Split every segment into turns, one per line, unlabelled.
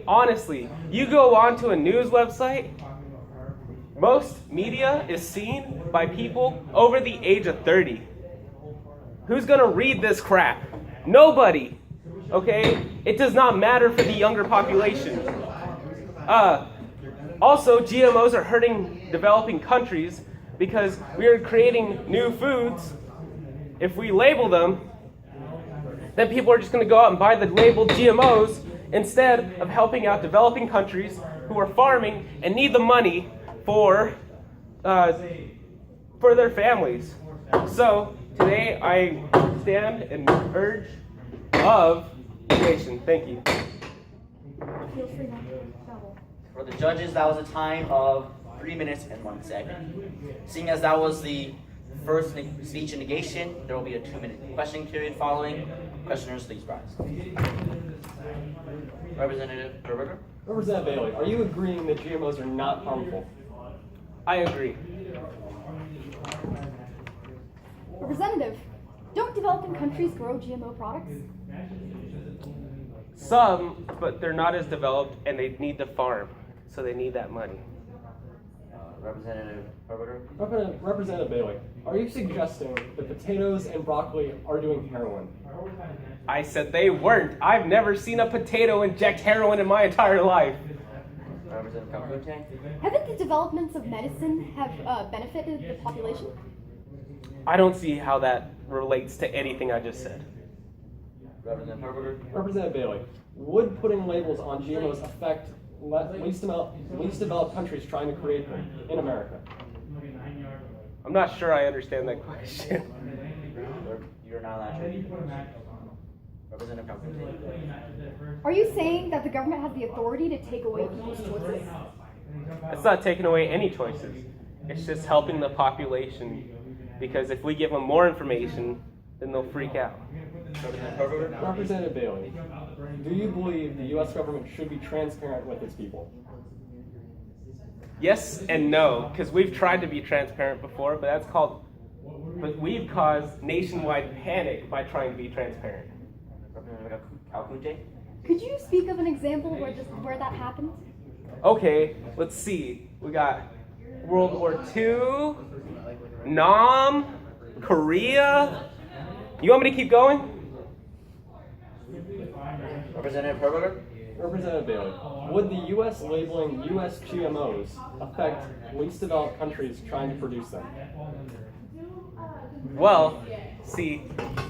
Honestly, you go onto a news website, most media is seen by people over the age of 30. Who's gonna read this crap? Nobody. Okay? It does not matter for the younger population. Also, GMOs are hurting developing countries because we are creating new foods. If we label them, then people are just going to go out and buy the labeled GMOs instead of helping out developing countries who are farming and need the money for their families. So today I stand in urge of nation. Thank you.
For the judges, that was a time of 3 minutes and 1 second. Seeing as that was the first speech in negation, there will be a 2-minute question period following. Questioners, please rise. Representative Herberger?
Representative Bailey, are you agreeing that GMOs are not harmful?
I agree.
Representative, don't developing countries grow GMO products?
Some, but they're not as developed and they need to farm, so they need that money.
Representative Herberger?
Representative Bailey, are you suggesting that potatoes and broccoli are doing heroin?
I said they weren't. I've never seen a potato inject heroin in my entire life.
Representative Calhoun?
Haven't the developments of medicine have benefited the population?
I don't see how that relates to anything I just said.
Representative Herberger?
Representative Bailey, would putting labels on GMOs affect least developed countries trying to create them in America?
I'm not sure I understand that question.
You're not allowed to. Representative Calhoun?
Are you saying that the government has the authority to take away people's choices?
It's not taking away any choices. It's just helping the population, because if we give them more information, then they'll freak out.
Representative Bailey, do you believe the U.S. government should be transparent with its people?
Yes and no, because we've tried to be transparent before, but we've caused nationwide panic by trying to be transparent.
Representative Calhoun?
Could you speak of an example where that happened?
Okay, let's see. We got World War II, Nam, Korea. You want me to keep going?
Representative Herberger?
Representative Bailey, would the U.S. labeling U.S. GMOs affect least developed countries trying to produce them?
Well, see,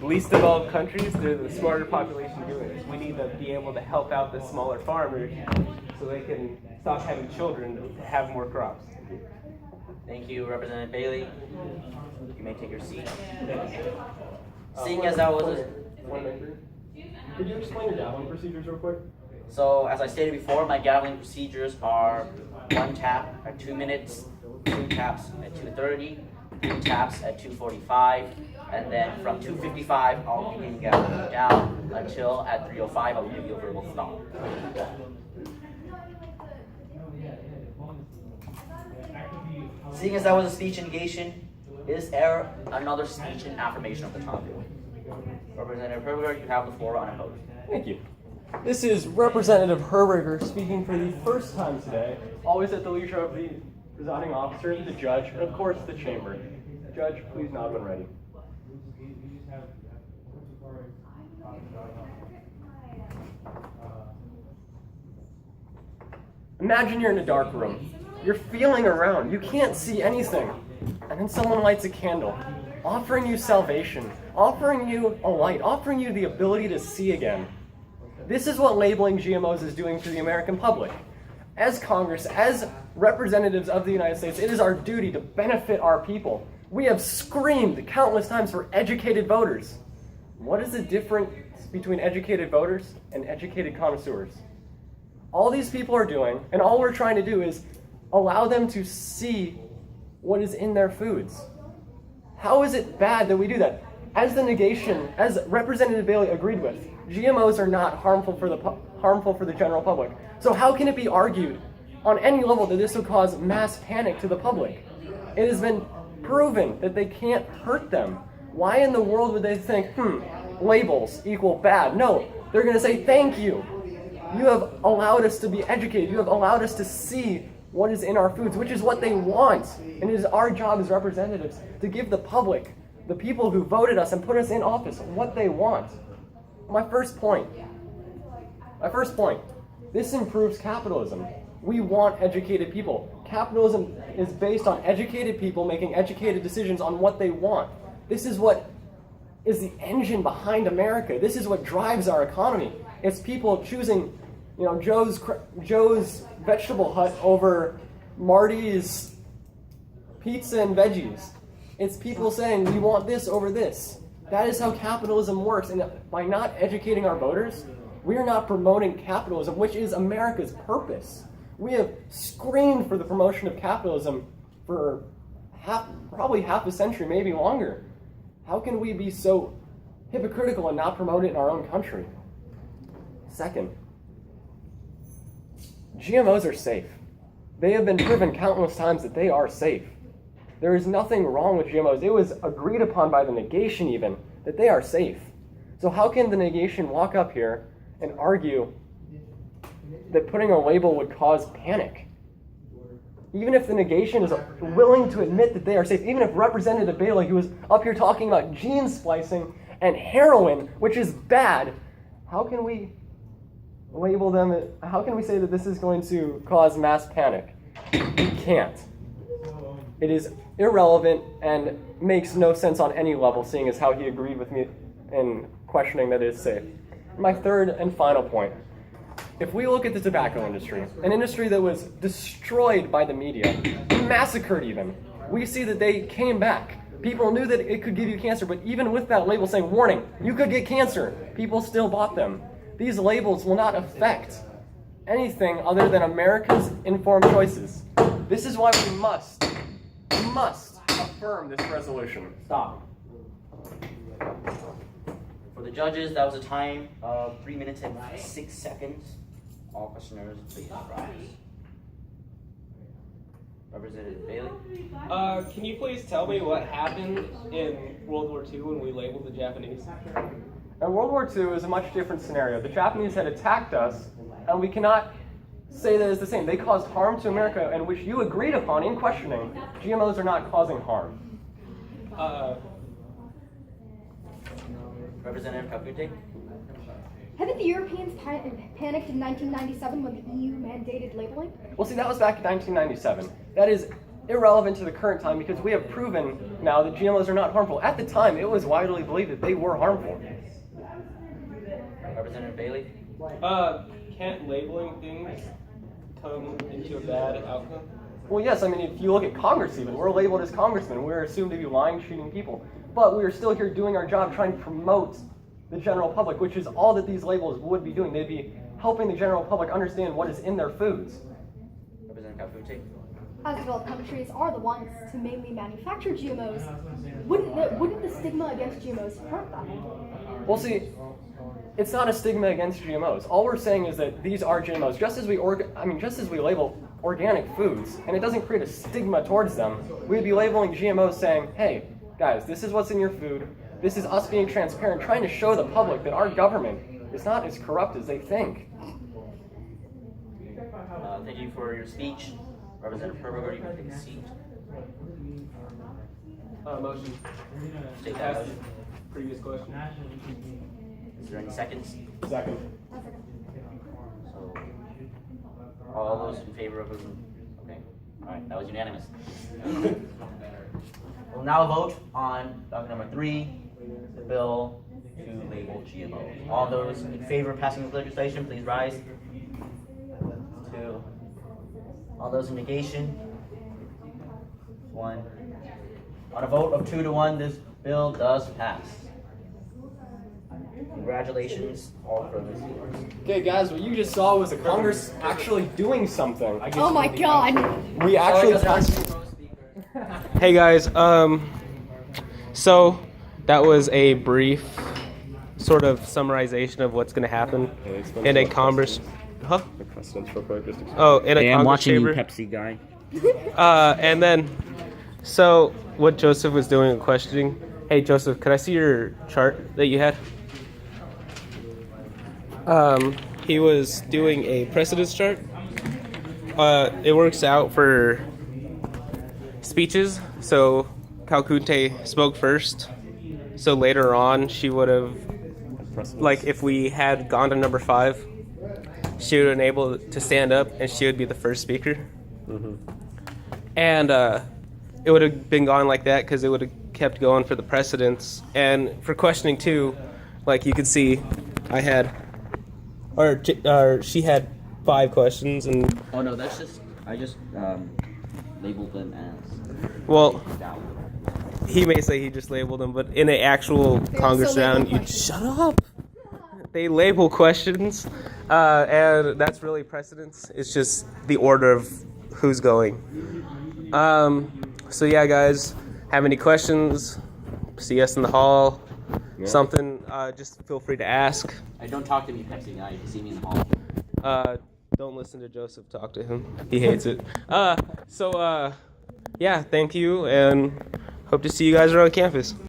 least developed countries, they're the smarter population doing this. We need to be able to help out the smaller farmers so they can stop having children to have more crops.
Thank you, Representative Bailey. You may take your seat. Seeing as that was
Could you explain your gaveling procedures real quick?
So, as I stated before, my gaveling procedures are 1 tap at 2 minutes, 2 taps at 2:30, 3 taps at 2:45, and then from 2:55, I'll begin gaveling down until at 3:05, I will give you a verbal stop. Seeing as that was a speech negation, is there another speech in affirmation of the topic? Representative Herberger, you have the floor unopposed.
Thank you. This is Representative Herberger speaking for the first time today, always at the leisure of the presiding officer, the judge, and of course the chamber. Judge, please nod when ready. Imagine you're in a dark room. You're feeling around. You can't see anything. And then someone lights a candle, offering you salvation, offering you a light, offering you the ability to see again. This is what labeling GMOs is doing to the American public. As Congress, as representatives of the United States, it is our duty to benefit our people. We have screamed countless times for educated voters. What is the difference between educated voters and educated connoisseurs? All these people are doing, and all we're trying to do is allow them to see what is in their foods. How is it bad that we do that? As the negation, as Representative Bailey agreed with, GMOs are not harmful for the general public. So how can it be argued on any level that this will cause mass panic to the public? It has been proven that they can't hurt them. Why in the world would they think, labels equal bad? No, they're going to say thank you. You have allowed us to be educated. You have allowed us to see what is in our foods, which is what they want. And it is our job as representatives to give the public, the people who voted us and put us in office, what they want. My first point. This improves capitalism. We want educated people. Capitalism is based on educated people making educated decisions on what they want. This is what is the engine behind America. This is what drives our economy. It's people choosing, Joe's vegetable hut over Marty's pizza and veggies. It's people saying we want this over this. That is how capitalism works. And by not educating our voters, we are not promoting capitalism, which is America's purpose. We have screamed for the promotion of capitalism for probably half a century, maybe longer. How can we be so hypocritical and not promote it in our own country? Second, GMOs are safe. They have been proven countless times that they are safe. There is nothing wrong with GMOs. It was agreed upon by the negation even that they are safe. So how can the negation walk up here and argue that putting a label would cause panic? Even if the negation is willing to admit that they are safe, even if Representative Bailey, who was up here talking about gene splicing and heroin, which is bad, how can we label them, how can we say that this is going to cause mass panic? We can't. It is irrelevant and makes no sense on any level, seeing as how he agreed with me in questioning that it is safe. My third and final point. If we look at the tobacco industry, an industry that was destroyed by the media, massacred even, we see that they came back. People knew that it could give you cancer, but even with that label saying, warning, you could get cancer, people still bought them. These labels will not affect anything other than America's informed choices. This is why we must affirm this resolution.
Stop. For the judges, that was a time of 3 minutes and 6 seconds. All questioners, please rise. Representative Bailey.
Can you please tell me what happened in World War II when we labeled the Japanese?
And World War II is a much different scenario. The Japanese had attacked us, and we cannot say that it's the same. They caused harm to America, and which you agreed upon in questioning. GMOs are not causing harm.
Representative Kapute.
Haven't the Europeans panicked in 1997 when the EU mandated labeling?
Well, see, that was back in 1997. That is irrelevant to the current time because we have proven now that GMOs are not harmful. At the time, it was widely believed that they were harmful.
Representative Bailey.
Can't labeling things come into a bad outcome?
Well, yes, I mean, if you look at Congress even, we're labeled as congressmen. We're assumed to be lying, cheating people. But we are still here doing our job trying to promote the general public, which is all that these labels would be doing. They'd be helping the general public understand what is in their foods.
Representative Kapute.
As developed countries are the ones to mainly manufacture GMOs, wouldn't the stigma against GMOs hurt them?
Well, see, it's not a stigma against GMOs. All we're saying is that these are GMOs. Just as we label organic foods, and it doesn't create a stigma towards them, we'd be labeling GMOs saying, hey, guys, this is what's in your food. This is us being transparent, trying to show the public that our government is not as corrupt as they think.
Thank you for your speech. Representative Perberger, you can take a seat.
Motion.
State that
Ask
motion.
previous question.
Is there any seconds?
Second.
So, all those in favor of okay. All right, that was unanimous. We'll now vote on document number 3, the bill to label GMOs. All those in favor of passing this legislation, please rise. 2. All those in negation? 1. On a vote of 2 to 1, this bill does pass. Congratulations, all for this.
Okay, guys, what you just saw was the Congress actually doing something.
Oh my God!
We actually passed.
Hey guys, so that was a brief sort of summarization of what's going to happen in a Congress. Huh? Oh, in a
Hey, I'm
Congress
watching you,
chamber.
Pepsi guy.
And then, so what Joseph was doing and questioning. Hey Joseph, could I see your chart that you had? he was doing a precedence chart. It works out for speeches. So Calcute spoke first. So later on, she would have, like, if we had gone to number 5, she would have been able to stand up, and she would be the first speaker. And it would have been gone like that because it would have kept going for the precedents. And for questioning too, like you could see, I had, or she had 5 questions, and
Oh no, that's just I just labeled them as.
well,
Down.
he may say he just labeled them, but in an actual Congress
also label
round, you
questions.
shut up. They label questions, and that's really precedence. It's just the order of who's going. So yeah, guys, have any questions? See us in the hall. Something, just feel free to ask.
Don't talk to me, Pepsi guy. You can see me in the hall.
Don't listen to Joseph talk to him. He hates it. Yeah, thank you, and hope to see you guys around campus.